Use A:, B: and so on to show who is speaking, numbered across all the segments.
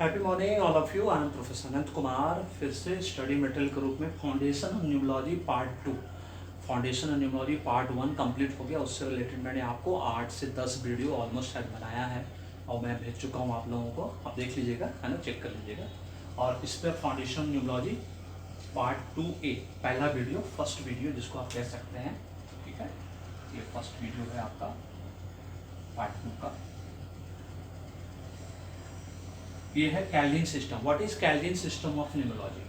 A: Happy morning all of you. I am professor Anant Kumar. फिर से study material के रूप में foundation of numerology part 2, foundation of numerology part 1 complete हो गया। उससे रिलेटेड मैंने आपको 8 से 10 वीडियो ऑलमोस्ट शायद बनाया है और मैं भेज चुका हूँ आप लोगों को। आप देख लीजिएगा, है ना, चेक कर लीजिएगा। और इस पर फाउंडेशन न्यूमरोलॉजी पार्ट 2A पहला वीडियो, फर्स्ट वीडियो जिसको आप कह सकते हैं, ठीक है। ये फर्स्ट वीडियो है आपका पार्ट 2 का। ये है Calvin system. What is Calvin system of numerology?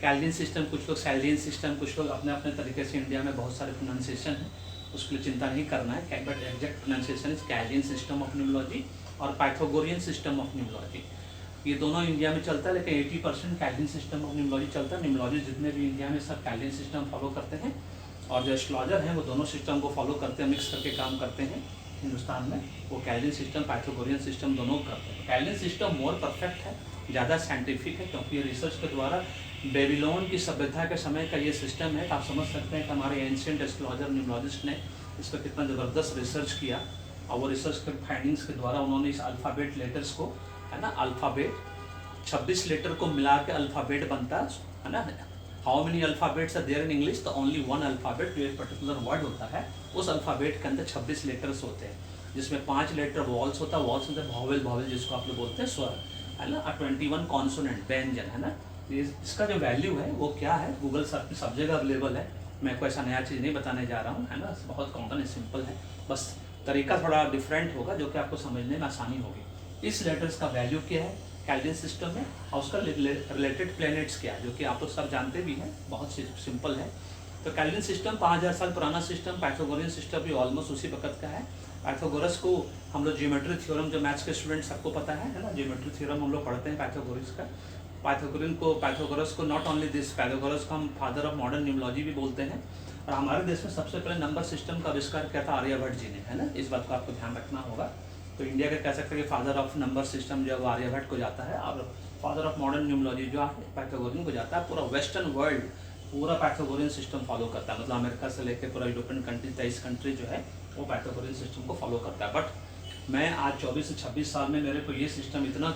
A: Calvin system, कुछ लोग सैल्विन सिस्टम, कुछ लोग अपने अपने तरीके से, इंडिया में बहुत सारे प्रोनाउंसिएशन है, उसके लिए चिंता नहीं करना है, but exact pronunciation is Calvin system of numerology और पाइथागोरियन सिस्टम ऑफ न्यूमरोलॉजी। ये दोनों इंडिया में चलता है, लेकिन 80% कैल्विन सिस्टम ऑफ न्यूमरोलॉजी चलता है। न्यूमरोलॉजी जितने भी इंडिया में सब कैल्विन सिस्टम फॉलो करते हैं, और जो एस्ट्रोलॉजर हैं वो दोनों सिस्टम को फॉलो करते हैं, मिक्स करके काम करते हैं। हिंदुस्तान में वो कैल्विन सिस्टम, पाइथागोरियन सिस्टम दोनों करते हैं। कैल्विन सिस्टम मोर परफेक्ट है, ज़्यादा साइंटिफिक है, क्योंकि ये रिसर्च के द्वारा बेबीलोन की सभ्यता के समय का ये सिस्टम है। आप समझ सकते हैं कि हमारे एंशिएंट एस्ट्रोलॉजर न्यूमरोलॉजिस्ट ने इस पर कितना ज़बरदस्त रिसर्च किया, और वो रिसर्च के फाइंडिंग्स के द्वारा उन्होंने इस अल्फ़ाबेट लेटर्स को, है ना, अल्फ़ाबेट 26 लेटर को मिला के अल्फ़ाबेट बनता है ना। How many alphabets are there in English? तो ओनली वन अल्फ़ाबेट, जो एक पर्टिकुलर वर्ड होता है, उस अल्फ़ाबेट के अंदर 26 लेटर्स होते हैं, जिसमें 5 लेटर वॉल्स होता है, वॉल्स होता है वॉवेल, वॉवेल जिसको आप लोग बोलते हैं स्वर, है ना, 21 कॉन्सोनेंट व्यंजन, है ना। इसका जो वैल्यू है वो क्या है, गूगल सर्च में सब जगह अवेलेबल है। मैं कोई ऐसा नया चीज़ नहीं बताने जा रहा हूँ, है ना, बहुत कॉमन है, सिंपल है, बस तरीका थोड़ा डिफरेंट होगा जो कि आपको समझने में आसानी होगी। इस लेटर्स का वैल्यू क्या है कैल्विन सिस्टम में, और उसका रिलेटेड प्लैनेट्स क्या है, जो कि आप लोग सब जानते भी हैं, बहुत सिंपल है। तो कैल्विन सिस्टम 5000 साल पुराना सिस्टम, पाइथागोरियन सिस्टम भी ऑलमोस्ट उसी वक्त का है। पाइथागोरस को हम लोग ज्योमेट्री थ्योरम, जो मैथ्स के स्टूडेंट सबको पता है ना, ज्योमेट्री थ्योरम हम लोग पढ़ते हैं पाइथागोरस का। पाइथागोरस को नॉट ओनली दिस, पाइथागोरस को हम फादर ऑफ मॉडर्न न्यूमरोलॉजी भी बोलते हैं। और हमारे देश में सबसे पहले नंबर सिस्टम का आविष्कार किया था आर्यभट्ट जी ने, है ना, इस बात को आपको ध्यान रखना होगा। तो इंडिया के कह सकते हैं कि फादर ऑफ नंबर सिस्टम जो आर्यभट्ट को जाता है, और फादर ऑफ मॉडर्न न्यूमरोलॉजी जो है पाइथागोरियन को जाता है। पूरा वेस्टर्न वर्ल्ड पूरा पाइथागोरियन सिस्टम फॉलो करता है, मतलब अमेरिका से लेकर पूरा यूरोपियन कंट्री 23 कंट्री जो है वो पाइथागोरियन सिस्टम को फॉलो करता है। बट मैं आज 24 से 26 साल में मेरे को ये सिस्टम इतना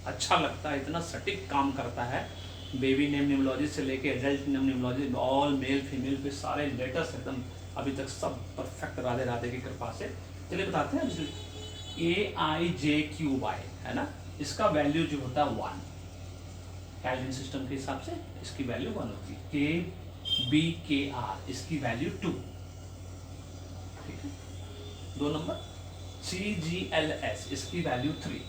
A: अच्छा लगता है, इतना सटीक काम करता है। बेबी नेम न्यूमरोलॉजी से लेके adult name numerology, all male female पे सारे लेटर्स एकदम अभी तक सब परफेक्ट, राधे राधे की कृपा से। चलिए बताते हैं। AIJQY, है ना, इसका वैल्यू जो होता है 1, कैल्विन सिस्टम के हिसाब से इसकी वैल्यू 1 होती है। KBKR इसकी वैल्यू 2, ठीक है, 2 नंबर। CGLS इसकी वैल्यू 3,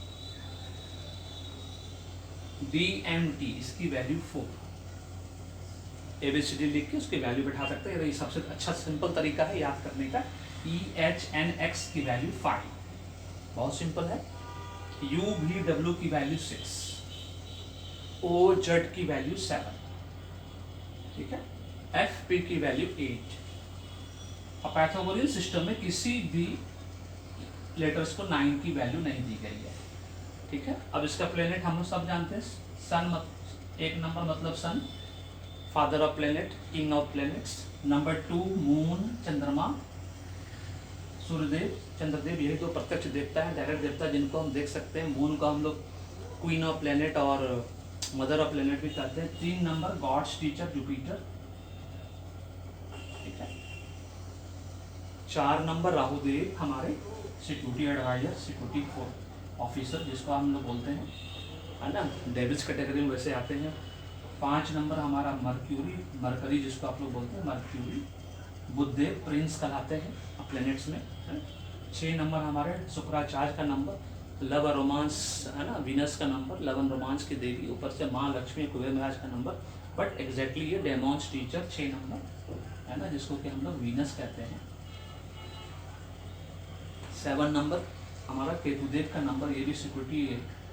A: DMT इसकी वैल्यू 4। ABCD लिख के उसकी वैल्यू बैठा सकते हैं, ये सबसे अच्छा सिंपल तरीका है याद करने का। EHNX की वैल्यू 5, बहुत सिंपल है। UVW की वैल्यू 6, OZ की वैल्यू 7, ठीक है, FP की वैल्यू 8। अब पाइथागोरियन सिस्टम में किसी भी लेटर्स को 9 की वैल्यू नहीं दी गई है, ठीक है। अब इसका प्लेनेट हम लोग सब जानते हैं, सन, 1 नंबर मतलब sun, father of planet, king of planets. Number 2 moon, चंद्रमा, सूर्यदेव, चंद्रदेव, यही 2 प्रत्यक्ष देवता है, डायरेक्ट देवता जिनको हम देख सकते हैं। मून को हम लोग क्वीन ऑफ प्लेनेट और मदर ऑफ प्लेनेट भी कहते हैं। 3 नंबर गॉड्स टीचर, जुपिटर, ठीक है। 4 नंबर राहुदेव, हमारे सिक्योरिटी एडवाइजर, सिक्योरिटी ऑफिसर जिसको हम लोग बोलते हैं, है ना, डेविल्स कैटेगरी में वैसे आते हैं। 5 नंबर हमारा मरकरी जिसको आप लोग बोलते हैं मर्क्यूरी, बुधदेव, प्रिंस कहलाते हैं प्लैनेट्स में। 6 नंबर हमारे शुक्राचार्य का नंबर, लव और रोमांस, है ना, वीनस का नंबर, लव एंड रोमांस की देवी, ऊपर से माँ लक्ष्मी, कुबेर महाराज का नंबर, बट एग्जैक्टली ये डेमॉन्स टीचर 6 नंबर, है ना, जिसको कि हम लोग वीनस कहते हैं। 7 नंबर हमारा केतुदेव का नंबर, ये भी सिक्योरिटी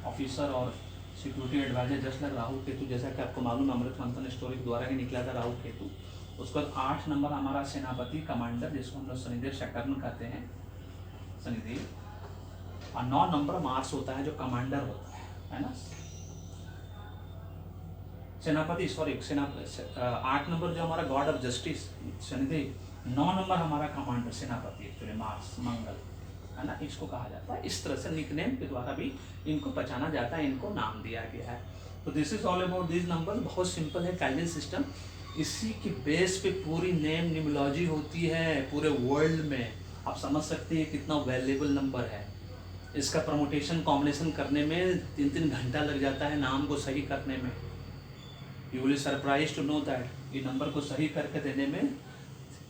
A: ऑफिसर और security adviser, just like Rahu Ketu, जैसा कि आपको मालूम है अमृत मंथन स्टोरी द्वारा ही निकला था राहु केतु। उसके बाद 8 नंबर हमारा सेनापति, कमांडर, जिसको हम लोग शनिदेव सैटर्न कहते हैं, शनिदेव। और 9 नंबर मार्स होता है जो कमांडर होता है ना, सेनापति, सॉरी 8 नंबर जो हमारा God of justice Shanidev, 9 number हमारा कमांडर सेनापति, एक्चुअली मार्स, मंगल, है ना, इसको कहा जाता है। इस तरह से निकनेम के द्वारा भी इनको पहचाना जाता है, इनको नाम दिया गया है। तो this is all about this number. बहुत सिंपल है कैल्विन सिस्टम, इसी की बेस पे पूरी नेम न्यूमरोलॉजी होती है पूरे वर्ल्ड में। आप समझ सकते हैं कितना वैल्यूएबल नंबर है। इसका प्रमोटेशन कॉम्बिनेशन करने में 3-3 घंटा लग जाता है नाम को सही करने में। You will surprise to know that ये नंबर को सही करके देने में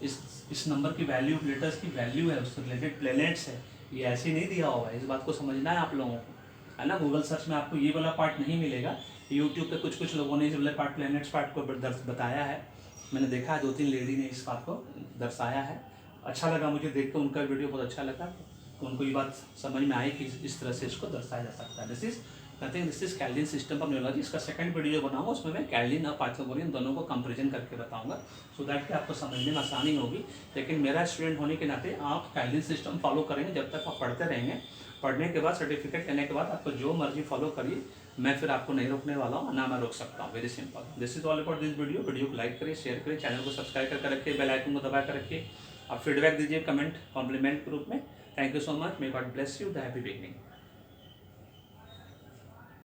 A: इस नंबर की वैल्यू, लेटर्स की वैल्यू है, उससे रिलेटेड प्लैनेट्स है, ये ऐसे नहीं दिया हुआ है। इस बात को समझना है आप लोगों को, है ना। गूगल सर्च में आपको ये वाला पार्ट नहीं मिलेगा। यूट्यूब पे कुछ लोगों ने इस वाले पार्ट, प्लैनेट्स पार्ट को बताया है। मैंने देखा है 2-3 लेडी ने इस बात को दर्शाया है। अच्छा लगा मुझे देख कर, उनका वीडियो बहुत अच्छा लगा, तो उनको ये बात समझ में आई कि इस तरह से इसको दर्शाया जा सकता है। This is Calvin system of numerology. इसका सेकंड वीडियो बनाऊंगा, उसमें मैं कैल्विन और पाइथागोरियन दोनों को कंपैरिजन करके बताऊंगा, सो दैट कि आपको समझने में आसानी होगी। लेकिन मेरा स्टूडेंट होने के नाते आप कैल्विन सिस्टम फॉलो करेंगे जब तक आप पढ़ते रहेंगे। पढ़ने के बाद, सर्टिफिकेट लेने के बाद आपको जो मर्जी फॉलो करिए, मैं फिर आपको नहीं रोकने वाला हूँ, ना मैं रोक सकता हूँ। Very simple. This is all about this video. Video को लाइक करिए, शेयर करिए, चैनल को सब्सक्राइब करके रखिए, बेल आइकन को दबा कर रखिए। आप फीडबैक दीजिए कमेंट, कॉम्प्लीमेंट के रूप में। Thank you so much. May God bless you. The happy beginning.